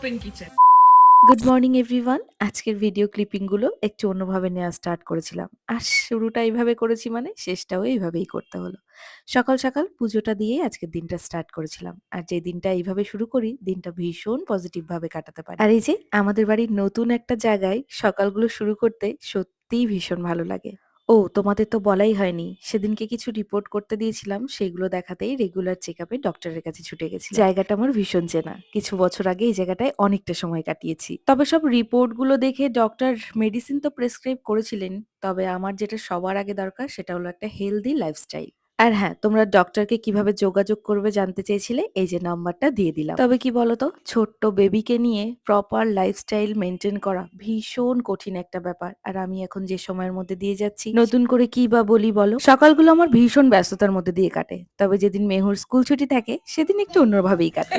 Open kitchen. Good morning everyone. আজকের video ক্লিপিংগুলো একটু অন্যভাবে নেওয়া স্টার্ট করেছিলাম। আর শুরুটা এইভাবে করেছি মানে শেষটাও এইভাবেই করতে হলো। সকাল সকাল পুজোটা দিয়েই আজকের দিনটা স্টার্ট করেছিলাম। আর যে দিনটা এইভাবে শুরু করি, দিনটা ভীষণ পজিটিভ ভাবে কাটাতে পারি। আর এই যে আমাদের বাড়ির নতুন একটা জায়গায় সকালগুলো শুরু করতে সত্যিই ভীষণ ভালো লাগে। ও তোমাদের তো বলাই হয়নি, সেদিনকে কিছু রিপোর্ট করতে দিয়েছিলাম, সেগুলো দেখাতেই রেগুলার চেকআপে ডক্টরের কাছে ছুটে গেছিলাম। জায়গাটা আমার ভীষণ চেনা, কিছু বছর আগে এই জায়গাটায় অনেকটা সময় কাটিয়েছি। তবে সব রিপোর্ট গুলো দেখে ডক্টর মেডিসিন তো প্রেসক্রাইব করেছিলেন, তবে আমার যেটা সবার আগে দরকার সেটা হলো একটা হেলদি লাইফস্টাইল। আর হ্যাঁ, তোমরা ডক্টরকে কিভাবে যোগাযোগ করবে জানতে চেয়েছিলে, এই যে নাম্বারটা দিয়ে দিলাম। তবে কি বলতো, ছোট্ট বেবিকে নিয়ে প্রপার লাইফস্টাইল মেনটেন করা ভীষণ কঠিন একটা ব্যাপার। আর আমি এখন যে সময়ের মধ্যে দিয়ে যাচ্ছি, নতুন করে কি বা বলি বলো। সকালগুলো আমার ভীষণ ব্যস্ততার মধ্যে দিয়ে কাটে, তবে যেদিন মেহুর স্কুল ছুটি থাকে সেদিন একটু অন্যভাবেই কাটে।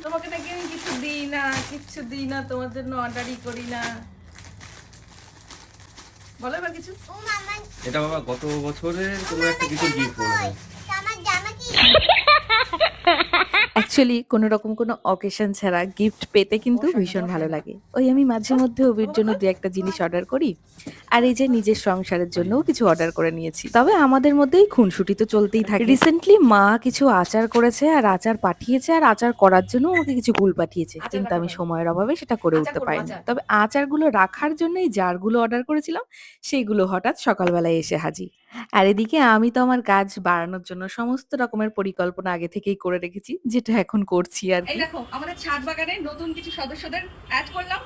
তোমাকে নাকি আমি কিচ্ছু দিই না, তোমার জন্য অর্ডারই করি না। বলো এবার কিছু। এটা বাবা গত বছরের কোনো একটা কিছু গিফট মনে হয়। অ্যাকচুয়ালি কোনো রকম কোনো অকেশন ছাড়া গিফট পেতে কিন্তু ভীষণ ভালো লাগে। ওই আমি মাঝে মধ্যে ওবির জন্য দু একটা জিনিস অর্ডার করি। আর এই যে নিজের সংসারের জন্যও কিছু অর্ডার করে নিয়েছি। তবে আমাদের মধ্যেই খুনসুটি তো চলতেই থাকে। রিসেন্টলি মা কিছু আচার করেছে আর আচার পাঠিয়েছে, আর আচার করার জন্য আমাকে কিছু কুল পাঠিয়েছে, আচার কিন্তু রাখা আমি হয়। সময়ের অভাবে সেটা করে আচার উঠতে করবো, পারিনি। আচার। তবে আচারগুলো রাখার জন্য এই জারগুলো অর্ডার করেছিলাম, সেইগুলো হঠাৎ সকালবেলায় এসে হাজির। আর এদিকে আমি তো আমার গাছ বাড়ানোর জন্য সমস্ত রকমের পরিকল্পনা আগে থেকেই করে রেখেছি, যেটা এখন করছি আর এই কি। দেখো আমাদের ছাদ বাগানে নতুন কিছু সদস্যদের অ্যাড করলাম।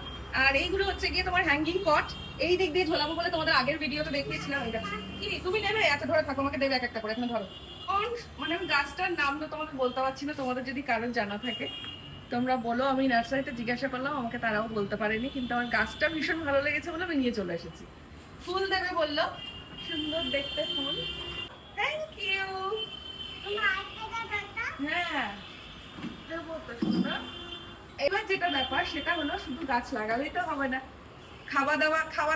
আর এইগুলো হচ্ছে গিয়ে তোমার হ্যাঙ্গিং পট। এই দিক দিয়ে ঝোলাবো বলে তোমাদের আগের ভিডিওতে দেখিয়েছিলাম। এই দেখো কি তুমি নেবে, আচ্ছা ধরে থাকো, আমাকে দেবে এক একটা করে। এখন ধরো মানে আমি গাছটার নাম তো তোমাকে বলতে পারছি না, তোমাদের যদি কারোর জানা থাকে তোমরা বলো। আমি নার্সারিতে জিজ্ঞাসা করলাম, আমাকে তারাও বলতে পারেনি, কিন্তু আমার গাছটা ভীষণ ভালো লেগেছে বলে আমি নিয়ে চলে এসেছি। ফুল দেবে বললো, সুন্দর দেখতে ফুল। Thank you. হ্যাঁ দেবো তো সোনা। এবার যেটা ব্যাপার সেটা হলো, শুধু গাছ লাগালেই তো হবে না, খাবার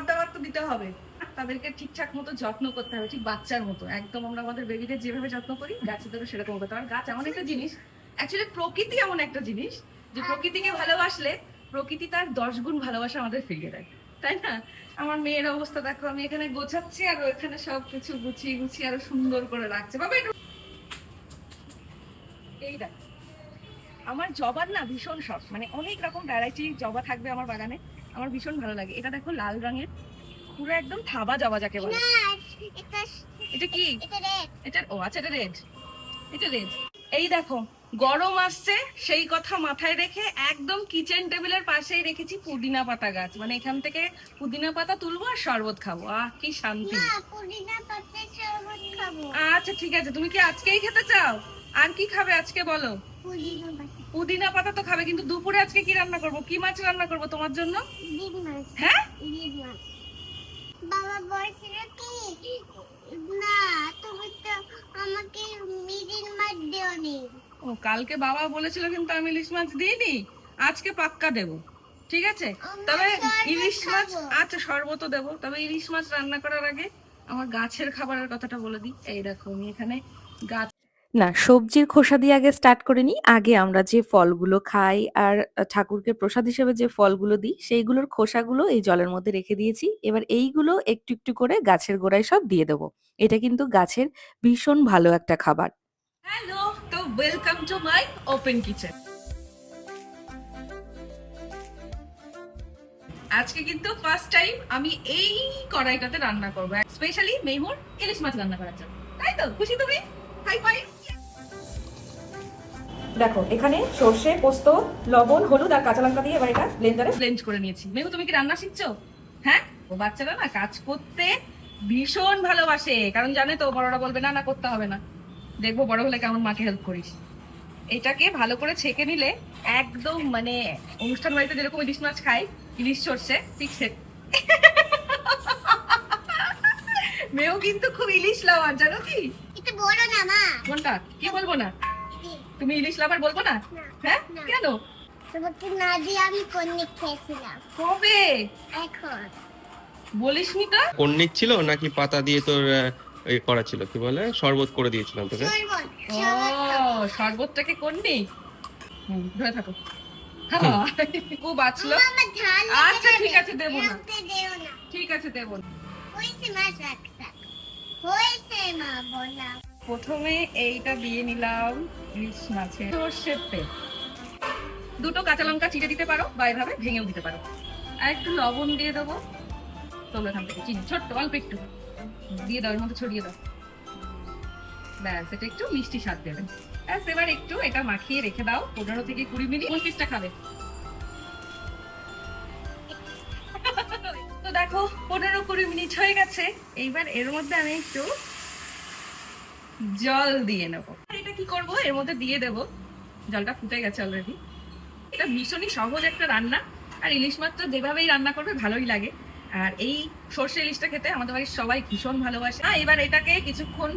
দাবার তো দিতে হবে। তাদেরকে ঠিকঠাক মতো যত্ন করতে হবে, ঠিক বাচ্চার মতো একদম। আমরা আমাদের বেবিদের যেভাবে যত্ন করি গাছেদেরও সেরকম করতে হবে। গাছ এমন একটা জিনিস, অ্যাকচুয়ালি প্রকৃতি এমন একটা জিনিস যে প্রকৃতিকে ভালোবাসলে প্রকৃতি তার 10 গুণ ভালোবাসা আমাদের ফিরিয়ে দেয়, তাই না? আমার মেয়ের অবস্থা দেখো, আমি এখানে গোছাচ্ছি আর ওখানে সবকিছু গুছিয়ে গুছিয়ে আরো সুন্দর করে রাখছে। বাবা এই দেখ, আমার জবার না ভীষণ শখ, মানে অনেক রকম ভ্যারাইটি জবা থাকবে আমার বাগানে। আমার ভীষণ ভালো লাগে। এটা দেখো লাল রঙের, পুরো একদম থাবা জবা যাকে বলে। এটা কি? এটা ও আচ্ছা, এটা রেড। এটা রেড। এই দেখো গরম আসছে, সেই কথা মাথায় রেখে একদম কিচেন টেবিলের পাশেই রেখেছি পুদিনা পাতা গাছ। মানে এখান থেকে পুদিনা পাতা তুলবো আর শরবত খাবো। আহ কি শান্তি। আচ্ছা ঠিক আছে, তুমি কি আজকেই খেতে চাও? আর কি খাবে আজকে বলো? পুদিনা পাতা তো খাবে, কিন্তু দুপুরে আজকে কি রান্না করব? কি মাছ রান্না করব তোমার জন্য? হ্যাঁ বাবা বলছিল কি না, তুমি তো আমাকে মিরিন মাছ দিওনি। ও কালকে বাবা বলেছিল, কিন্তু আমি ইলিশ মাছ দিইনি। আজকে পাক্কা দেব, ঠিক আছে? তবে ইলিশ মাছ, আচ্ছা শরবতও দেবো। তবে ইলিশ মাছ রান্না করার আগে আমার গাছের খাবারের কথাটা বলে দিই। এই দেখো আমি এখানে গাছ। না, সবজির খোসা দিয়ে আগে স্টার্ট করে নিই। আগে আমরা যে ফলগুলো খাই আর ঠাকুরকে প্রসাদ হিসেবে যে ফলগুলো দিই, সেইগুলোর খোসাগুলো এই জলের মধ্যে রেখে দিয়েছি। এবার এইগুলো একটু একটু করে গাছের গোড়ায় সব দিয়ে দেবো। এটা কিন্তু গাছের ভীষণ ভালো একটা খাবার। হ্যালো, তো welcome to my open kitchen. আজকে কিন্তু ফার্স্ট টাইম আমি এই কড়াইটাতে রান্না করবো, স্পেশালি মেহুর ইলিশ মাছ রান্না করার জন্য। তাই তো খুশি তুমি? Hi fi. দেখো এখানে সর্ষে, পোস্ত, লবণ, হলুদ আর কাঁচা লঙ্কা দিয়ে এবার এটা ব্লেন্ডারে ব্লেন্ড করে নিয়েছি। মেহু তুমি কি রান্না শিখছো? হ্যাঁ, ও বাচ্চারা না কাজ করতে ভীষণ ভালোবাসে, কারণ জানে তো বড়রা বলবে না না করতে হবে না। দেখবো বড় হলে কেমন মাকে হেল্প করিস। এটাকে ভালো করে ছেঁকে নিলে একদম মানে অনুষ্ঠান বাড়িতে যেরকম ইলিশ মাছ খাই, ইলিশ সর্ষে, ঠিক সে। মেয়েও কিন্তু খুব ইলিশ লাভার, জানো কি? এটা বলো না মা। কোনটা? কি বলবো না? তুমি ইলিশ লাভার বলবো না? হ্যাঁ কেন? তোমাকে না দিয়ে আমি কন্যা খেয়েছিলাম। কবে? এখন বলিসনি তো। কন্নিক ছিল নাকি পাতা দিয়ে তোর এই করা ছিল, কি বলে, শরবত করে দিয়েছিলাম তোকে। শরবত ও শরবতটাকে করনি? ধরে থাকো। ও বাঁচলো। মামা ঝাল আচ্ছা ঠিক আছে, দেবো না। রাখতে দেও না ঠিক আছে, দেবো না। হয়েছে মা শাক শাক হয়েছে মা বলা প্রথমে এইটা দিয়ে নিলাম ইলিশ মাছের সর্ষের তেল। দুটো কাঁচা লঙ্কা চিড়ে দিতে পারো বা এভাবে ভেঙেও দিতে পারো। আর একটু লবণ দিয়ে দেবো। তোমরা এখান থেকে চিনি ছোট্ট অল্প একটু দিয়ে দাও, এর মধ্যে ছড়িয়ে দাও। ব্যাস, এটা একটু মিষ্টি স্বাদ দেবে। ব্যাস, এবার একটু এটা মাখিয়ে রেখে দাও 15 থেকে 20 মিনিট। কোন পিসটা খাবে? তো দেখো 15-20 মিনিট হয়ে গেছে। এইবার এর মধ্যে আমি একটু জল দিয়ে নেবো। এটা কি করব, এর মধ্যে দিয়ে দেবো। জলটা ফুটে গেছে অলরেডি। এটা ভীষণই সহজ একটা রান্না, আর ইলিশ মাছ তো যেভাবেই রান্না করবে ভালোই লাগে। আর এই সর্ষে ইলিশটা খেতে আমাদের বাড়ির সবাই ভীষণ ভালোবাসে। এবার এটাকে কিছুক্ষণ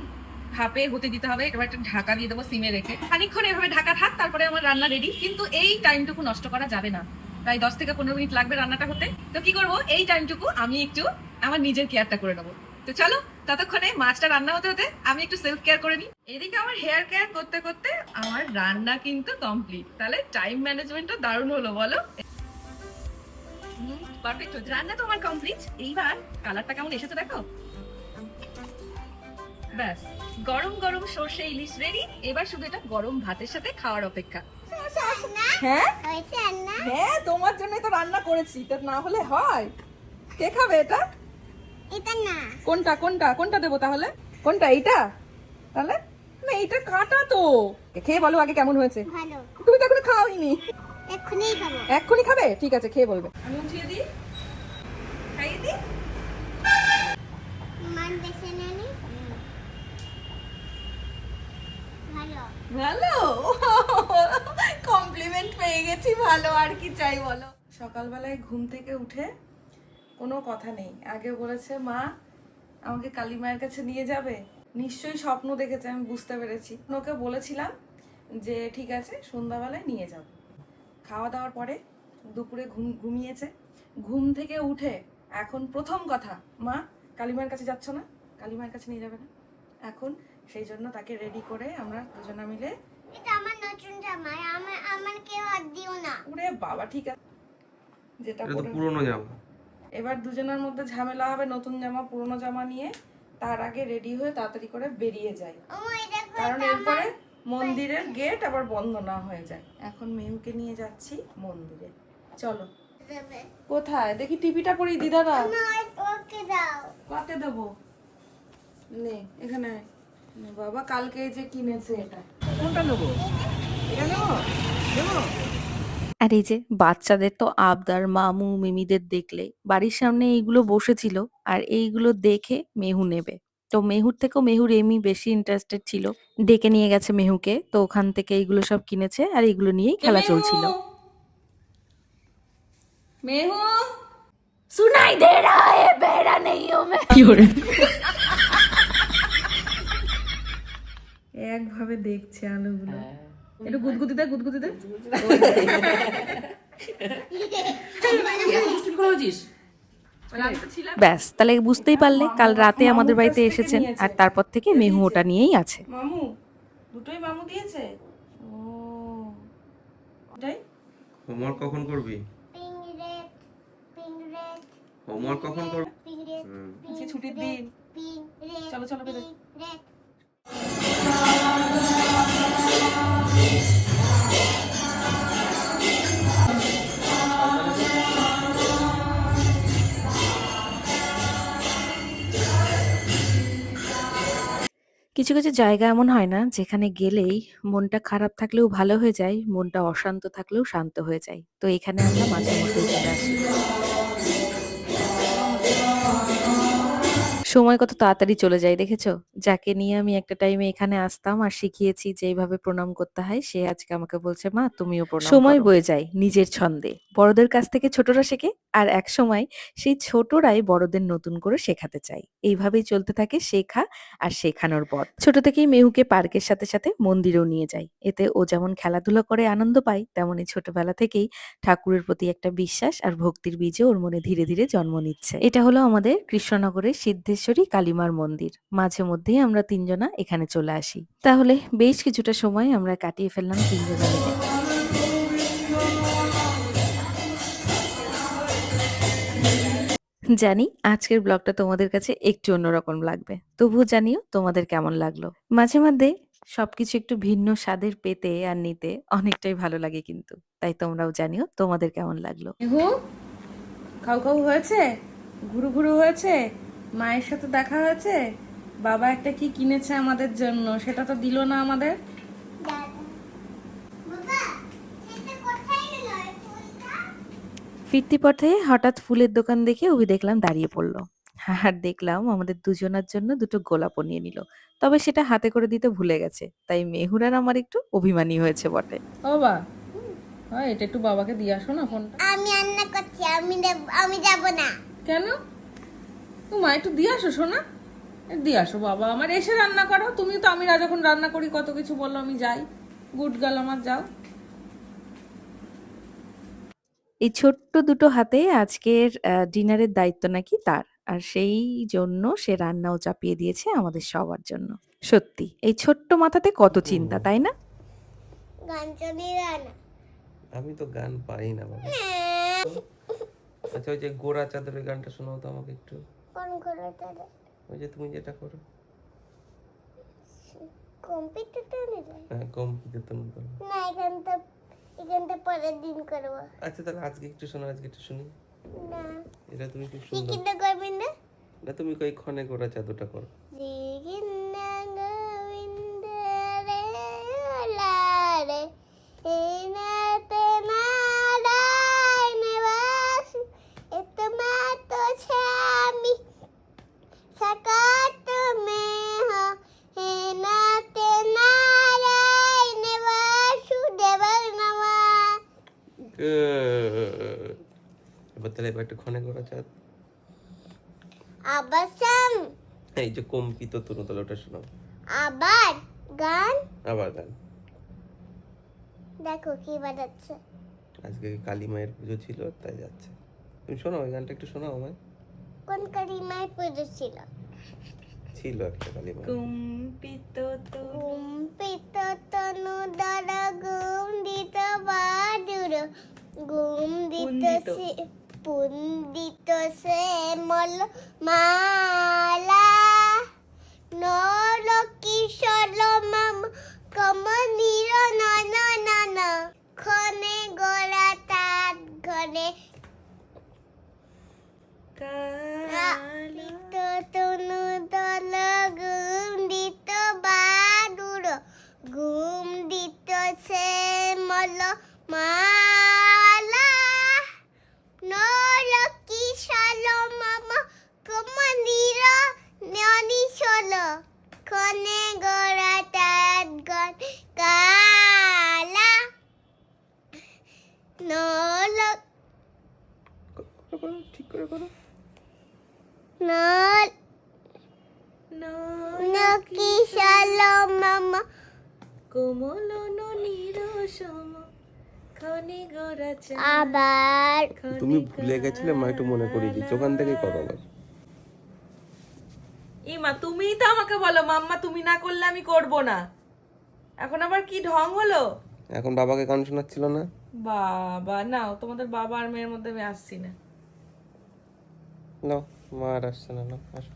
ভাপে হতে দিতে হবে। এবার একটা ঢাকা দিয়ে দেবো সিমে রেখে। খানিকক্ষণ এভাবে ঢাকা থাক, তারপরে আমার রান্না রেডি। কিন্তু এই টাইমটুকু নষ্ট করা যাবে না, প্রায় 10 থেকে 15 মিনিট লাগবে রান্নাটা হতে। তো কি করব, এই টাইমটুকু আমি একটু আমার নিজের কেয়ারটা করে নেবো। তো চলো, ততক্ষণে মাছটা রান্না হতে হতে আমি একটু সেলফ কেয়ার করে নিই। এদিকে আমার হেয়ার কেয়ার করতে করতে আমার রান্না কিন্তু কমপ্লিট। তাহলে টাইম ম্যানেজমেন্টটা দারুণ হলো, বলো? পারফেক্ট। রান্না তো আমার কমপ্লিট। এইবার কালারটা কেমন এসেছে দেখো। ব্যাস, গরম গরম সর্ষে ইলিশ রেডি। এবার শুধু এটা গরম ভাতের সাথে খাওয়ার অপেক্ষা। হ্যাঁ হয়েছে না হ্যাঁ, তোমার জন্যই তো রান্না করেছি, তা না হলে হয়? কে খাবে এটা? এটা না কোনটা কোনটা কোনটা দেবো তাহলে? কোনটা, এইটা? তাহলে না, এইটা কাটা তো। খেয়ে বলো আগে কেমন হয়েছে। ভালো তুমি তো এখনো খাওইনি। এক্ষুনি খাবো এক্ষুনি খাবে? ঠিক আছে, খেয়ে বলবে। আমি উঠিয়ে দিই, খাইয়ে দিই। মান বেছে নেনি ভালো ভালো, কমপ্লিমেন্ট পেয়ে গেছি। ভালো, আর কি চাই বলো। সকালবেলায় ঘুম থেকে উঠে কোনো কথা নেই, আগে বলেছে মা আমাকে কালী মায়ের কাছে নিয়ে যাবে। নিশ্চয়ই স্বপ্ন দেখেছে, আমি বুঝতে পেরেছি। ওকে বলেছিলাম যে ঠিক আছে সন্ধ্যাবেলায় নিয়ে যাব। খাওয়া দাওয়ার পরে দুপুরে ঘুমিয়েছে। ঘুম থেকে উঠে এখন প্রথম কথা, মা কালী মায়ের কাছে যাচ্ছ না? কালী মায়ের কাছে নিয়ে যাবে না? এখন সেই জন্য তাকে রেডি করে আমরা দুজনা মিলে। এটা আমার নতুন জামা আমার কেউ হাত দিও না ওরে বাবা, ঠিক আছে, যেটা এটা তো পরে পুরনো জামা। এবার দুজনের মধ্যে ঝামেলা হবে। নতুন জামা পুরনো জামা নিয়ে তার আগে রেডি হয়ে তাড়াতাড়ি করে বেরিয়ে যাই, ওই দেখো কারণ এরপরে মন্দিরের গেট আবার বন্ধ না হয়ে যায়। এখন মেহুকে নিয়ে যাচ্ছি মন্দিরে, চলো। দেবে কোথায় দেখি টিভিটা পড়ি দিদারা। না ওকে দাও কাকে দেবো? নে এখানে আয়। নে বাবা, কালকে এই যে কিনেছে এটা। কোনটা নেবো? এটা নেবো? নেবো? আর এই যে বাচ্চাদের তো আবদার, মামু মিমিদের দেখলে বাড়ির সামনে এইগুলো বসেছিল, আর এইগুলো দেখে মেহু নেবে। তো মেহুর থেকেও মেহুর এমনি বেশি ইন্টারেস্টেড ছিল, ডেকে নিয়ে গেছে মেহুকে। তো ওখান থেকে এইগুলো সব কিনেছে, আর এইগুলো নিয়েই খেলা চলছিল। মেহু, সুনাই দে রা হ্যায়, বেহরা নেই হু মে। একভাবে দেখছে আলুগুলো। একটু গুদগুদি দে, গুদগুদি দে। ব্যাস, তাহলে বুঝতেই পারলে কাল রাতে আমাদের বাড়িতে এসেছেন, আর তারপর থেকে মেহু ওটা নিয়েই আছে। মামু, দুটোই মামু দিয়েছে। ও ওটাই। হোমওয়ার্ক কখন করবি? পিঙ্ক রেড হোমওয়ার্ক কখন করবি? পিঙ্ক রেড আজকে ছুটির দিন। পিঙ্ক রেড চলো চলো বেরো। রেড কিছু কিছু জায়গা এমন হয় না যেখানে গেলেই মনটা খারাপ থাকলেও ভালো হয়ে যায়, মনটা অশান্ত থাকলেও শান্ত হয়ে যায়। তো এখানে আমরা মাঝে মধ্যেই চলে আসি। সময় কত তাড়াতাড়ি চলে যায় দেখেছো? যাকে নিয়ে আমি একটা টাইমে এখানে আসতাম আর শিখিয়েছি যে এইভাবে প্রণাম করতে হয়, সে আজকে আমাকে বলছে মা তুমিও প্রণাম করো। সময় বয়ে যায় নিজের ছন্দে, বড়দের কাছ থেকে ছোটরা শেখে, আর এক সময় সেই ছোটরাই বড়দের নতুন করে শেখাতে চায়। এইভাবেই চলতে থাকে শেখা আর শেখানোর পথ। ছোট থেকেই মেহুকে পার্কের সাথে সাথে মন্দিরেও নিয়ে যাই। এতে ও যেমন খেলাধুলা করে আনন্দ পায়, তেমনি ছোটবেলা থেকেই ঠাকুরের প্রতি একটা বিশ্বাস আর ভক্তির বীজও ওর মনে ধীরে ধীরে জন্ম নিচ্ছে। এটা হলো আমাদের কৃষ্ণনগরের সিদ্ধেশ্বর পাশেরই কালীমার মন্দির। মাঝে মধ্যেই আমরা তিনজনা এখানে চলে আসি। তাহলে বেশ কিছুটা সময় আমরা কাটিয়ে ফেললাম তিনজনা মিলে। জানি আজকের ব্লগটা তোমাদের কাছে একটু অন্যরকম লাগবে। তবুও জানিও তোমাদের কেমন লাগলো। মাঝে মধ্যে সবকিছু একটু ভিন্ন স্বাদের পেতে আর নিতে অনেকটাই ভালো লাগে কিন্তু। তাই তোমরাও জানিও তোমাদের কেমন লাগলো। মেহু, খাও খাও হয়েছে, ঘুরু ঘুরু হয়েছে, মায়ের সাথে দেখা হয়েছে, বাবা একটা কি কিনেছে আমাদের জন্য, সেটা তো দিল না আমাদের। দাদা বাবা এটা কোথায় গেল এই ফুলটা? ফিরতি পথে হঠাৎ ফুলের দোকান দেখে অভি দেখলাম দাঁড়িয়ে পড়লো। আর দেখলাম আমাদের দুজনার জন্য দুটো গোলাপও নিয়ে নিল। তবে সেটা হাতে করে দিতে ভুলে গেছে। তাই মেহুর আর আমার একটু অভিমানী হয়েছে বটে। ও বাবা, হয় এটা একটু বাবাকে দিয়ে আসো না ফোনটা। আমি রান্না করছি, আমি যাব না। কেন? মা একটু দিয়ে আসো শোনা, দিয়ে আসো বাবা আমার, এসে রান্না করো। তুমি তো, আমি যখন রান্না করি কত কিছু বললো, আমি যাই, গুড গার্ল আমার, যাও। এই ছোট্ট দুটো হাতে আজকের ডিনারের দায়িত্ব নাকি তার। আর সেই জন্য সে রান্নাও চাপিয়ে দিয়েছে আমাদের সবার জন্য। সত্যি এই ছোট্ট মাথাতে কত চিন্তা, তাই না? গান শুনি রান্না। আমি তো গান পারি না বাবা। আচ্ছা ওই যে গোরা চাদরের গানটা শোনাও তো আমাকে একটু। কোন করে তাহলে ওই যে তুমি যেটা করো। কম্পিউটারটা নিলে হ্যাঁ কম্পিউটার তো নতুন। না, এখানটা পরের দিন করবো। আচ্ছা তাহলে আজকে একটু শোনো, আজকে একটু শুনি। না, এটা তুমি খুব কি সুন্দর। কিনতে করবেন না? না তুমি কই ক্ষণে গোরা চাদরটা করো। দিগিন্না গোবিন্দ রে লারে এনাতে নারায়ণ বাসু এতমাত ছামি সাকাত মে হো এনাতে নারায়ণ বাসু দেবর নমা। এবার তাহলে এবার একটু ক্ষণে গোরা চাঁদ। আবাসাম এই যে কম্পিত তনু তাহলে ওটা শোনাও। আবার গান আবার গান। দেখো কি বাজাচ্ছে। আজকে কালী মায়ের পুজো ছিল তাই যাচ্ছে। তুমি শোনাও ওই গানটা একটু শোনাও আমায়। কোন কালিমায় পুজো ছিল? ছিল একটা কালী মায়ের। কুম্পিত তো কুম্পিত তনু দর গুম দিত বাদুর গুম দিত পুন্দিত সে মল মালা নর কিশোর মাম কমনীর নন নন খনে গোড়া তার ঘরে কালিত তনু দল গুম দিত বাদুর গুম দিত সে মল মালা নর কিশোর মাম কমনীর ননিশল খনে গোড়া তার ঘর কালা নল করো, ঠিক করে করো। নল কিশোর মামা কোমল নীর সম খনি গোরা আবার তুমি ভুলে গেছিলে মা একটু মনে করিয়ে দিচ্ছ, ওখান থেকেই করো আবার। ইমা তুমিই তো আমাকে বলো মাম্মা তুমি না করলে আমি করব না, এখন আবার কি ঢং হলো? এখন বাবাকে গান শোনাচ্ছিল না? বাবা নাও, তোমাদের বাবা আর মেয়ের মধ্যে আমি আসছি না। নাও মা আর আসছে না, নাও আসো।